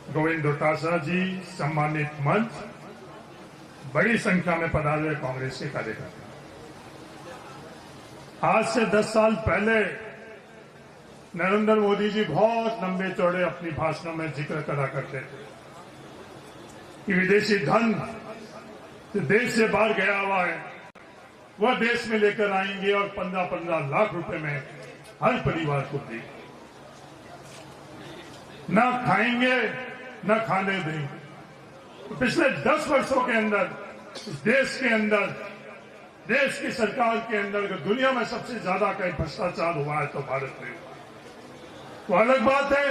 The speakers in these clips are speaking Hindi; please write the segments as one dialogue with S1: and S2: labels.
S1: गोविंद डोटासरा जी, सम्मानित मंच, बड़ी संख्या में पधारे कांग्रेस के कार्यकर्ता। आज से 10 साल पहले नरेंद्र मोदी जी बहुत लंबे चौड़े अपनी भाषणों में जिक्र करा करते थे कि विदेशी धन जो देश से बाहर गया हुआ है वह देश में लेकर आएंगे और 15-15 लाख रुपए में हर परिवार को देंगे, न खाएंगे न खाने देंगे। तो पिछले 10 वर्षों के अंदर इस देश के अंदर, देश की सरकार के अंदर अगर दुनिया में सबसे ज्यादा कहीं भ्रष्टाचार हुआ है तो भारत में। तो अलग बात है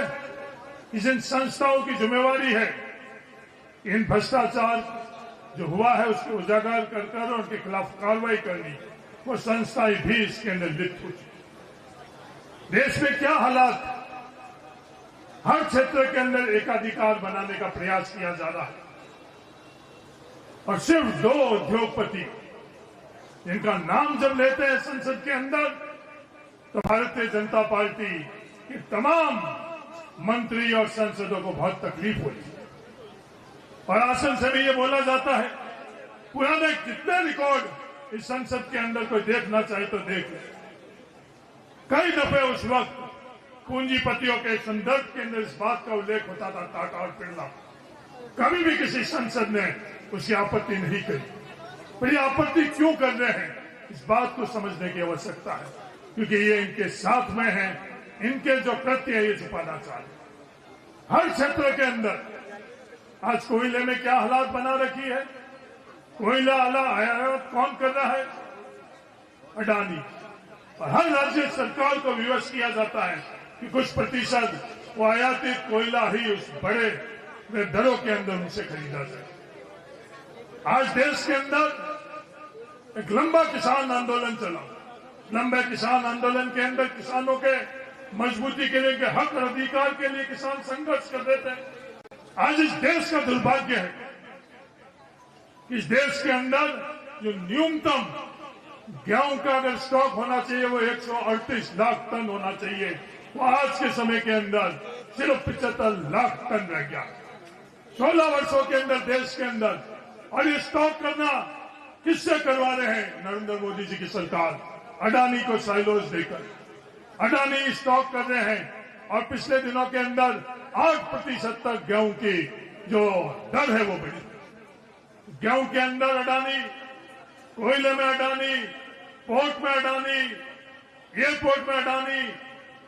S1: कि जिन संस्थाओं की जिम्मेवारी है इन भ्रष्टाचार जो हुआ है उसको उजागर कर उनके खिलाफ कार्रवाई करनी, वो संस्थाएं भी इसके अंदर लिप्त हो चुकी। देश में क्या हालात, हर क्षेत्र के अंदर एकाधिकार बनाने का प्रयास किया जा रहा है और सिर्फ 2 उद्योगपति जिनका नाम जब लेते हैं संसद के अंदर तो भारतीय जनता पार्टी के तमाम मंत्री और सांसदों को बहुत तकलीफ होती है। और आसन से भी ये बोला जाता है पुराने कितने रिकॉर्ड इस संसद के अंदर कोई देखना चाहे तो देख ले। कई दफे उस वक्त पूंजीपतियों के संदर्भ के अंदर इस बात का उल्लेख होता था, टाटा और बिरला। कभी भी किसी संसद ने उसकी आपत्ति नहीं करी। पर ये आपत्ति क्यों कर रहे हैं, इस बात को समझने की आवश्यकता है, क्योंकि ये इनके साथ में है, इनके जो कृत्य है ये छुपाना चाहते। हर क्षेत्र के अंदर आज कोयले में क्या हालात बना रखी है, कोयला आयात कौन कर रहा है, अडानी। और हर राज्य सरकार को विवश किया जाता है कि कुछ प्रतिशत वो आयातित कोयला ही उस बड़े दरों के अंदर उनसे खरीदा जाए। आज देश के अंदर एक लंबा किसान आंदोलन चला। लंबे किसान आंदोलन के अंदर किसानों के मजबूती के लिए, के हक और अधिकार के लिए किसान संघर्ष कर रहे थे। आज इस देश का दुर्भाग्य है कि इस देश के अंदर जो न्यूनतम गेहूं का अगर स्टॉक होना चाहिए वो 138 लाख टन होना चाहिए, वो आज के समय के अंदर सिर्फ 75 लाख टन रह गया। 16 वर्षों के अंदर देश के अंदर। और ये स्टॉक करना किससे करवा रहे हैं? नरेंद्र मोदी जी की सरकार अडानी को साइलोज देकर अडानी स्टॉक कर रहे हैं। और पिछले दिनों के अंदर 8% तक गेहूं की जो दर है वो बढ़ी। गेहूं के अंदर अडानी, कोयले में अडानी, पोर्ट में अडानी, एयरपोर्ट में अडानी,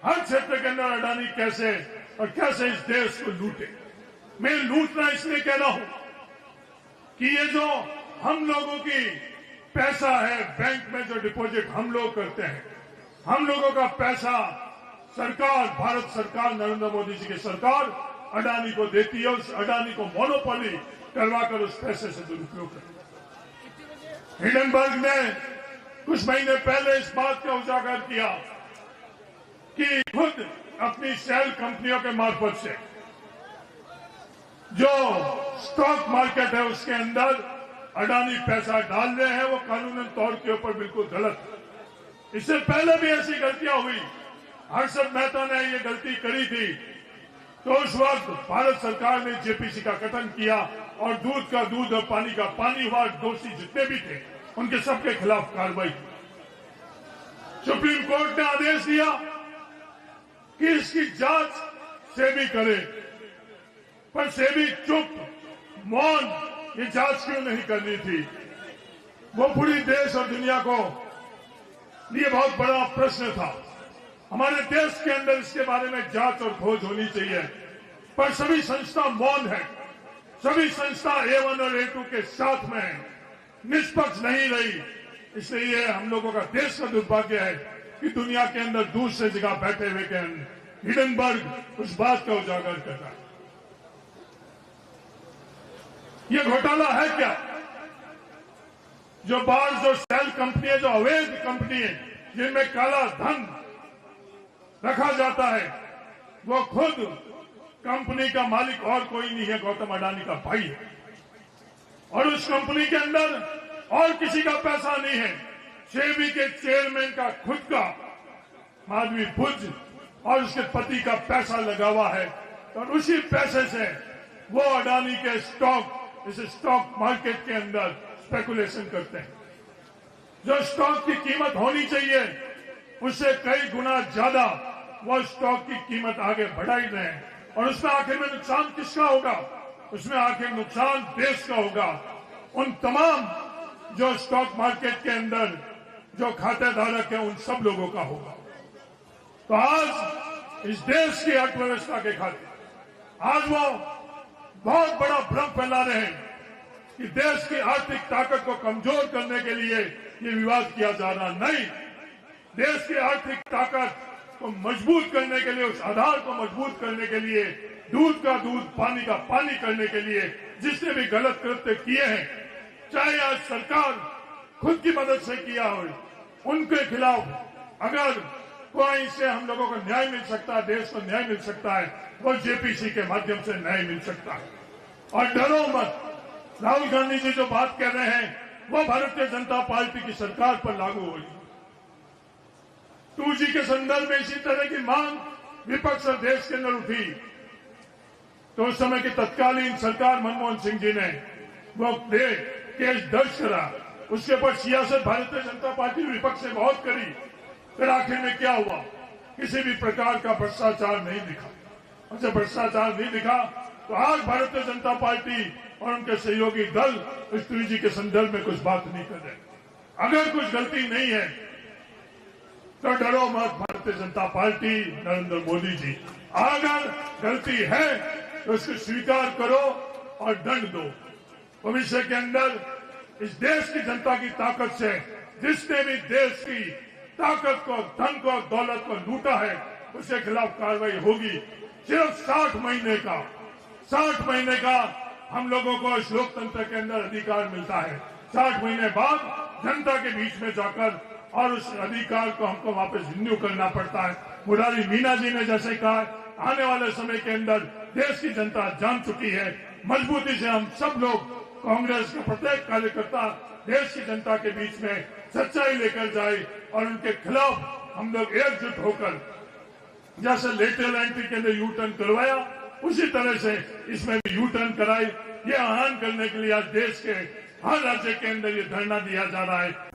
S1: हर क्षेत्र के अंदर अडानी कैसे और कैसे इस देश को लूटे। मैं लूटना इसलिए कह रहा हूं कि ये जो हम लोगों की पैसा है बैंक में जो डिपॉजिट हम लोग करते हैं, हम लोगों का पैसा सरकार, भारत सरकार, नरेंद्र मोदी जी की सरकार अडानी को देती है। उस अडानी को मोनोपोली करवाकर उस पैसे से दुरुपयोग करती है। हिंडनबर्ग ने कुछ महीने पहले इस बात का उजागर किया कि खुद अपनी शेल कंपनियों के मार्फत से जो स्टॉक मार्केट है उसके अंदर अडानी पैसा डाल रहे हैं, वो कानूनन तौर के ऊपर बिल्कुल गलत है। इससे पहले भी ऐसी गलतियां हुई। हर्षद मेहता ने ये गलती करी थी तो उस वक्त भारत सरकार ने जेपीसी का गठन किया और दूध का दूध और पानी का पानी हुआ। दोषी जितने भी थे उनके सबके खिलाफ कार्रवाई की। सुप्रीम कोर्ट ने आदेश दिया कि इसकी जांच सेबी करे, पर सेबी चुप, मौन, ये जांच क्यों नहीं करनी थी? वो पूरी देश और दुनिया को लिए बहुत बड़ा प्रश्न था। हमारे देश के अंदर इसके बारे में जांच और खोज होनी चाहिए, पर सभी संस्था मौन है। सभी संस्था A1 और A2 के साथ में है, निष्पक्ष नहीं रही। इसलिए हम लोगों का देश का दुर्भाग्य है कि दुनिया के अंदर दूसरे जगह बैठे हुए के हिंडनबर्ग उस बात का उजागर कर रहा है। ये घोटाला है क्या? जो बाहर जो शेल कंपनी है, जो अवैध कंपनी है, जिनमें काला धन रखा जाता है, वो खुद कंपनी का मालिक और कोई नहीं है, गौतम अडानी का भाई है। और उस कंपनी के अंदर और किसी का पैसा नहीं है। सेबी के चेयरमैन का खुद का माधवी भुज और उसके पति का पैसा लगा हुआ है और उसी पैसे से वो अडानी के स्टॉक, इस स्टॉक मार्केट के अंदर स्पेकुलेशन करते हैं। जो स्टॉक की कीमत होनी चाहिए उससे कई गुना ज्यादा वो स्टॉक की कीमत आगे बढ़ाई रहे हैं, और उसमें आखिर में नुकसान किसका होगा? उसमें आखिर नुकसान देश का होगा। उन तमाम जो स्टॉक मार्केट के अंदर जो खातेधारक है उन सब लोगों का होगा। तो आज इस देश की अर्थव्यवस्था के खातिर आज वो बहुत बड़ा भ्रम फैला रहे हैं कि देश की आर्थिक ताकत को कमजोर करने के लिए ये विवाद किया जा रहा। नहीं, देश की आर्थिक ताकत को मजबूत करने के लिए, उस आधार को मजबूत करने के लिए, दूध का दूध पानी का पानी करने के लिए जिसने भी गलत कृत्य किए हैं, चाहे आज सरकार खुद की मदद से किया हो, उनके खिलाफ अगर कोई से हम लोगों को न्याय मिल सकता है, देश को न्याय मिल सकता है, वो जेपीसी के माध्यम से न्याय मिल सकता है। और डरो मत, राहुल गांधी जी जो बात कर रहे हैं वो भारतीय जनता पार्टी की सरकार पर लागू होगी। 2G के संदर्भ में इसी तरह की मांग विपक्ष और देश के अंदर उठी तो उस समय की तत्कालीन सरकार मनमोहन सिंह जी ने वो केस दर्ज करा। उसके ऊपर सियासत भारतीय जनता पार्टी विपक्ष ने बहुत करी। फिर आखिर में क्या हुआ? किसी भी प्रकार का भ्रष्टाचार नहीं दिखा। और जब भ्रष्टाचार नहीं दिखा तो आज भारतीय जनता पार्टी और उनके सहयोगी दल इस 2G के संदर्भ में कुछ बात नहीं कर रहे। अगर कुछ गलती नहीं है तो डरो मत भारतीय जनता पार्टी, नरेंद्र मोदी जी। अगर गलती है तो उसको स्वीकार करो और दंड दो। भविष्य के अंदर इस देश की जनता की ताकत से जिसने भी देश की ताकत को, धन को, दौलत को लूटा है उसके खिलाफ कार्रवाई होगी। सिर्फ 60 महीने का हम लोगों को इस लोकतंत्र के अंदर अधिकार मिलता है। 60 महीने बाद जनता के बीच में जाकर और उस अधिकार को हमको वापस रिन्यू करना पड़ता है। मुरारी मीना जी ने जैसे कहा, आने वाले समय के अंदर देश की जनता जान चुकी है। मजबूती से हम सब लोग, कांग्रेस का प्रत्येक कार्यकर्ता देश की जनता के बीच में सच्चाई लेकर जाए और उनके खिलाफ हम लोग एकजुट होकर, जैसे लेटरल एंट्री के लिए यू टर्न करवाया उसी तरह से इसमें भी यू टर्न कराए। ये आह्वान करने के लिए आज देश के हर राज्य के अंदर ये धरना दिया जा रहा है।